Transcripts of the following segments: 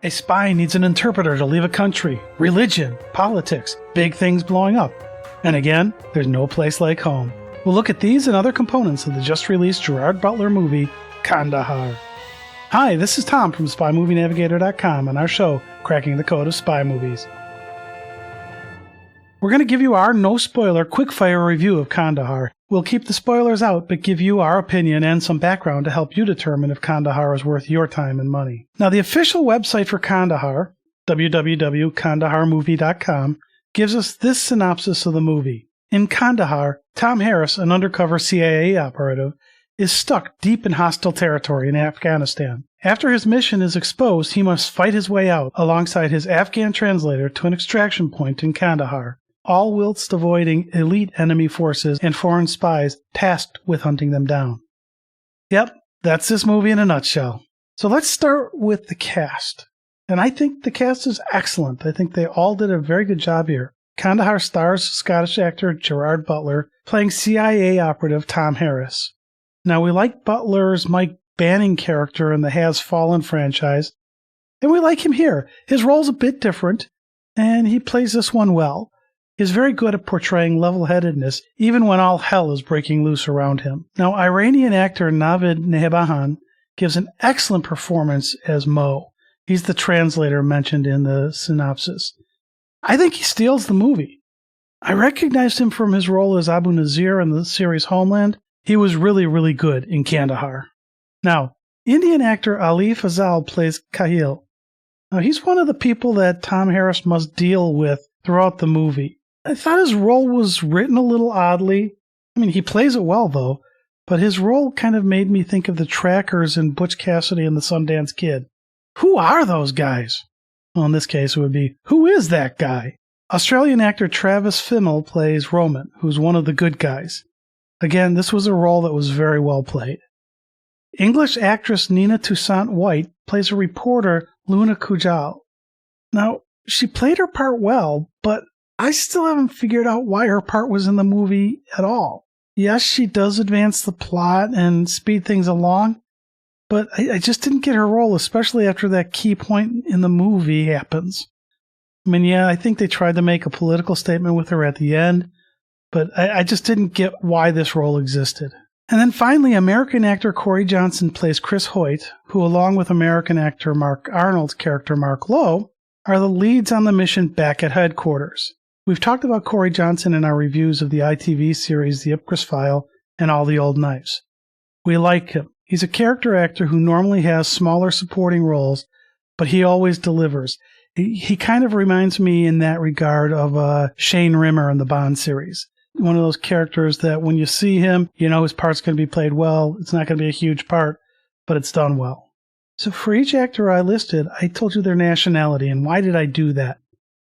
A spy needs an interpreter to leave a country, religion, politics, big things blowing up. And again, there's no place like home. We'll look at these and other components of the just-released Gerard Butler movie, Kandahar. Hi, this is Tom from SpyMovieNavigator.com and our show, Cracking the Code of Spy Movies. We're going to give you our no-spoiler, quick-fire review of Kandahar. We'll keep the spoilers out, but give you our opinion and some background to help you determine if Kandahar is worth your time and money. Now, the official website for Kandahar, www.KandaharMovie.com, gives us this synopsis of the movie. In Kandahar, Tom Harris, an undercover CIA operative, is stuck deep in hostile territory in Afghanistan. After his mission is exposed, he must fight his way out alongside his Afghan translator to an extraction point in Kandahar, all whilst avoiding elite enemy forces and foreign spies tasked with hunting them down. Yep, that's this movie in a nutshell. So let's start with the cast. And I think the cast is excellent. I think they all did a very good job here. Kandahar stars Scottish actor Gerard Butler playing CIA operative Tom Harris. Now, we like Butler's Mike Banning character in the Has Fallen franchise, and we like him here. His role's a bit different, and he plays this one well. He's very good at portraying level-headedness, even when all hell is breaking loose around him. Now, Iranian actor Navid Nehahban gives an excellent performance as Mo. He's the translator mentioned in the synopsis. I think he steals the movie. I recognized him from his role as Abu Nazir in the series Homeland. He was really, really good in Kandahar. Now, Indian actor Ali Fazal plays Kahil. Now, he's one of the people that Tom Harris must deal with throughout the movie. I thought his role was written a little oddly. I mean, he plays it well, though, but his role kind of made me think of the Trackers in Butch Cassidy and the Sundance Kid. Who are those guys? Well, in this case, it would be, who is that guy? Australian actor Travis Fimmel plays Roman, who's one of the good guys. Again, this was a role that was very well played. English actress Nina Toussaint White plays a reporter, Luna Kujal. Now, she played her part well, but I still haven't figured out why her part was in the movie at all. Yes, she does advance the plot and speed things along, but I just didn't get her role, especially after that key point in the movie happens. I mean, yeah, I think they tried to make a political statement with her at the end, but I just didn't get why this role existed. And then finally, American actor Corey Johnson plays Chris Hoyt, who along with American actor Mark Arnold's character Mark Lowe, are the leads on the mission back at headquarters. We've talked about Corey Johnson in our reviews of the ITV series The Ipcress File and All the Old Knives. We like him. He's a character actor who normally has smaller supporting roles, but he always delivers. He kind of reminds me in that regard of Shane Rimmer in the Bond series. One of those characters that when you see him, you know his part's going to be played well. It's not going to be a huge part, but it's done well. So for each actor I listed, I told you their nationality, and why did I do that?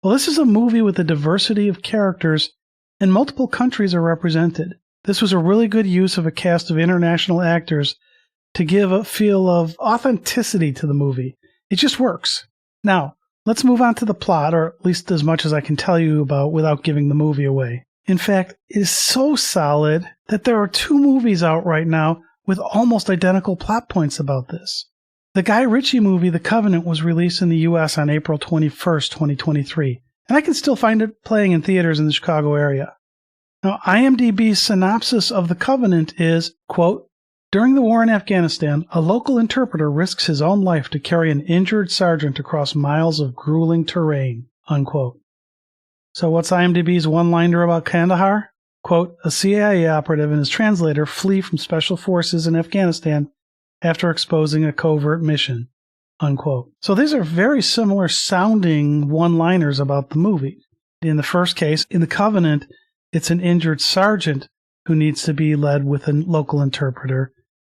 Well, this is a movie with a diversity of characters, and multiple countries are represented. This was a really good use of a cast of international actors to give a feel of authenticity to the movie. It just works. Now, let's move on to the plot, or at least as much as I can tell you about without giving the movie away. In fact, it is so solid that there are 2 movies out right now with almost identical plot points about this. The Guy Ritchie movie, The Covenant, was released in the U.S. on April 21st, 2023, and I can still find it playing in theaters in the Chicago area. Now, IMDb's synopsis of The Covenant is, quote, during the war in Afghanistan, a local interpreter risks his own life to carry an injured sergeant across miles of grueling terrain, unquote. So what's IMDb's one-liner about Kandahar? Quote, a CIA operative and his translator flee from special forces in Afghanistan after exposing a covert mission, unquote. So these are very similar sounding one-liners about the movie. In the first case, in The Covenant, it's an injured sergeant who needs to be led with a local interpreter.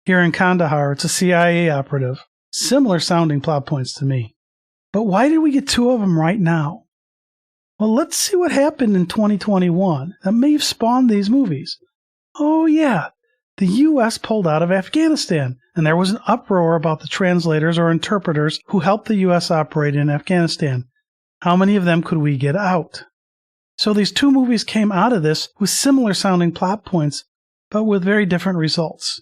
Here in Kandahar, it's a CIA operative. Similar sounding plot points to me. But why did we get 2 of them right now? Well, let's see what happened in 2021 that may have spawned these movies. Oh yeah, the U.S. pulled out of Afghanistan, and there was an uproar about the translators or interpreters who helped the U.S. operate in Afghanistan. How many of them could we get out? So these 2 movies came out of this with similar sounding plot points, but with very different results.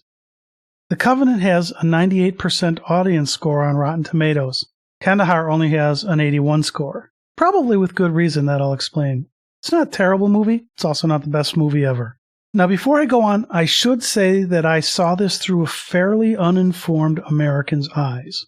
The Covenant has a 98% audience score on Rotten Tomatoes. Kandahar only has an 81 score. Probably with good reason that I'll explain. It's not a terrible movie. It's also not the best movie ever. Now, before I go on, I should say that I saw this through a fairly uninformed American's eyes.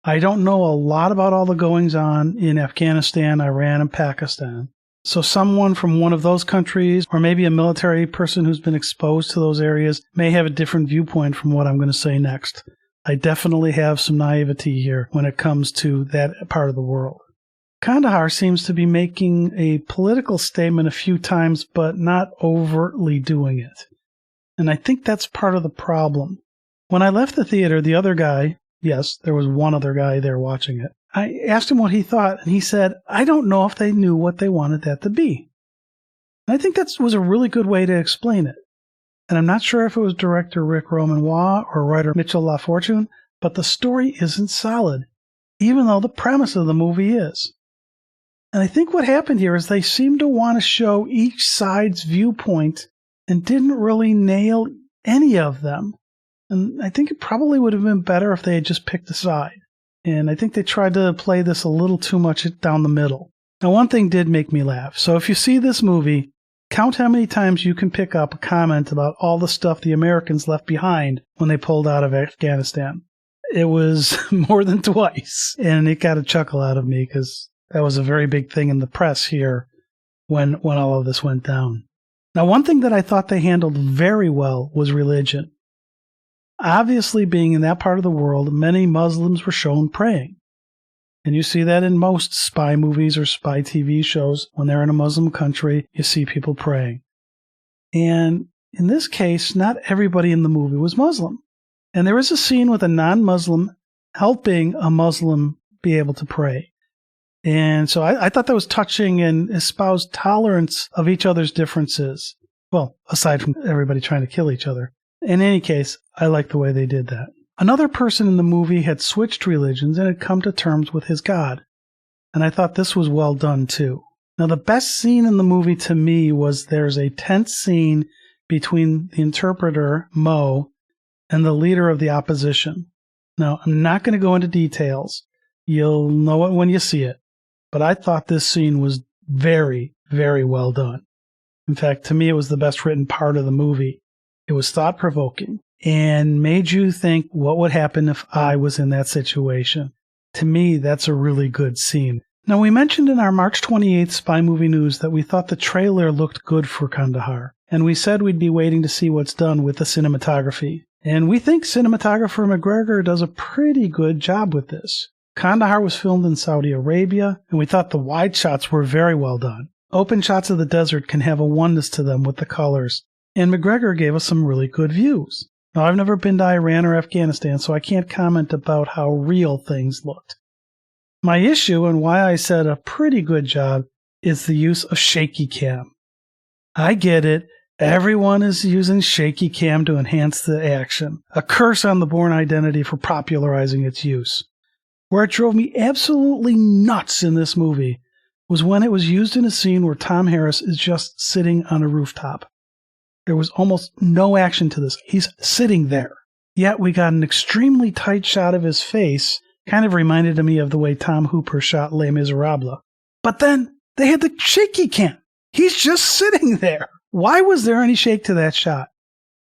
I don't know a lot about all the goings-on in Afghanistan, Iran, and Pakistan. So someone from one of those countries, or maybe a military person who's been exposed to those areas, may have a different viewpoint from what I'm going to say next. I definitely have some naivety here when it comes to that part of the world. Kandahar seems to be making a political statement a few times, but not overtly doing it. And I think that's part of the problem. When I left the theater, the other guy, yes, there was one other guy there watching it, I asked him what he thought, and he said, I don't know if they knew what they wanted that to be. And I think that was a really good way to explain it. And I'm not sure if it was director Rick Romanois or writer Mitchell LaFortune, but the story isn't solid, even though the premise of the movie is. And I think what happened here is they seemed to want to show each side's viewpoint and didn't really nail any of them. And I think it probably would have been better if they had just picked a side. And I think they tried to play this a little too much down the middle. Now, one thing did make me laugh. So if you see this movie, count how many times you can pick up a comment about all the stuff the Americans left behind when they pulled out of Afghanistan. It was more than twice. And it got a chuckle out of me because that was a very big thing in the press here when all of this went down. Now, one thing that I thought they handled very well was religion. Obviously, being in that part of the world, many Muslims were shown praying. And you see that in most spy movies or spy TV shows. When they're in a Muslim country, you see people praying. And in this case, not everybody in the movie was Muslim. And there is a scene with a non-Muslim helping a Muslim be able to pray. And so I thought that was touching and espoused tolerance of each other's differences. Well, aside from everybody trying to kill each other. In any case, I like the way they did that. Another person in the movie had switched religions and had come to terms with his God. And I thought this was well done, too. Now, the best scene in the movie to me was there's a tense scene between the interpreter, Mo, and the leader of the opposition. Now, I'm not going to go into details. You'll know it when you see it. But I thought this scene was very, very well done. In fact, to me, it was the best written part of the movie. It was thought-provoking and made you think, what would happen if I was in that situation? To me, that's a really good scene. Now, we mentioned in our March 28th Spy Movie News that we thought the trailer looked good for Kandahar, and we said we'd be waiting to see what's done with the cinematography. And we think cinematographer McGregor does a pretty good job with this. Kandahar was filmed in Saudi Arabia, and we thought the wide shots were very well done. Open shots of the desert can have a oneness to them with the colors. And McGregor gave us some really good views. Now, I've never been to Iran or Afghanistan, so I can't comment about how real things looked. My issue, and why I said a pretty good job, is the use of shaky cam. I get it. Everyone is using shaky cam to enhance the action. A curse on the Bourne Identity for popularizing its use. Where it drove me absolutely nuts in this movie was when it was used in a scene where Tom Harris is just sitting on a rooftop. There was almost no action to this. He's sitting there. Yet we got an extremely tight shot of his face. Kind of reminded me of the way Tom Hooper shot Les Miserables. But then they had the shaky cam. He's just sitting there. Why was there any shake to that shot?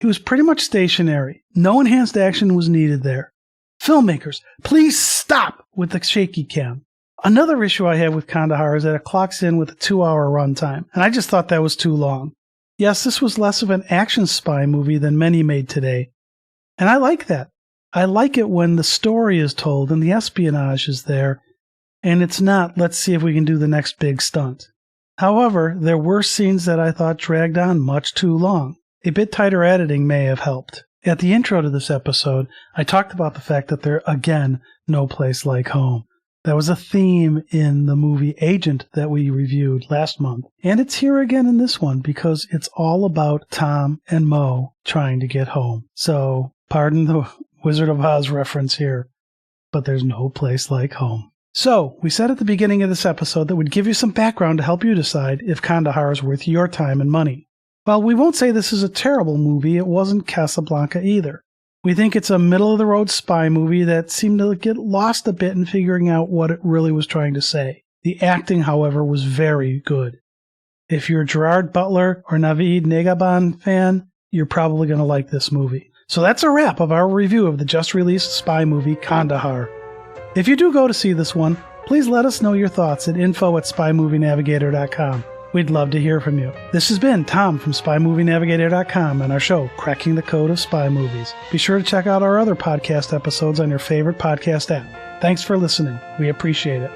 He was pretty much stationary. No enhanced action was needed there. Filmmakers, please stop with the shaky cam. Another issue I have with Kandahar is that it clocks in with a 2-hour runtime, and I just thought that was too long. Yes, this was less of an action spy movie than many made today, and I like that. I like it when the story is told and the espionage is there, and it's not, let's see if we can do the next big stunt. However, there were scenes that I thought dragged on much too long. A bit tighter editing may have helped. At the intro to this episode, I talked about the fact that there, again, no place like home. That was a theme in the movie Agent that we reviewed last month. And it's here again in this one because it's all about Tom and Mo trying to get home. So, pardon the Wizard of Oz reference here, but there's no place like home. So, we said at the beginning of this episode that we'd give you some background to help you decide if Kandahar is worth your time and money. Well, we won't say this is a terrible movie. It wasn't Casablanca either. We think it's a middle-of-the-road spy movie that seemed to get lost a bit in figuring out what it really was trying to say. The acting, however, was very good. If you're a Gerard Butler or Navid Nehahban fan, you're probably going to like this movie. So that's a wrap of our review of the just-released spy movie, Kandahar. If you do go to see this one, please let us know your thoughts at info@spymovienavigator.com. We'd love to hear from you. This has been Tom from SpyMovieNavigator.com and our show, Cracking the Code of Spy Movies. Be sure to check out our other podcast episodes on your favorite podcast app. Thanks for listening. We appreciate it.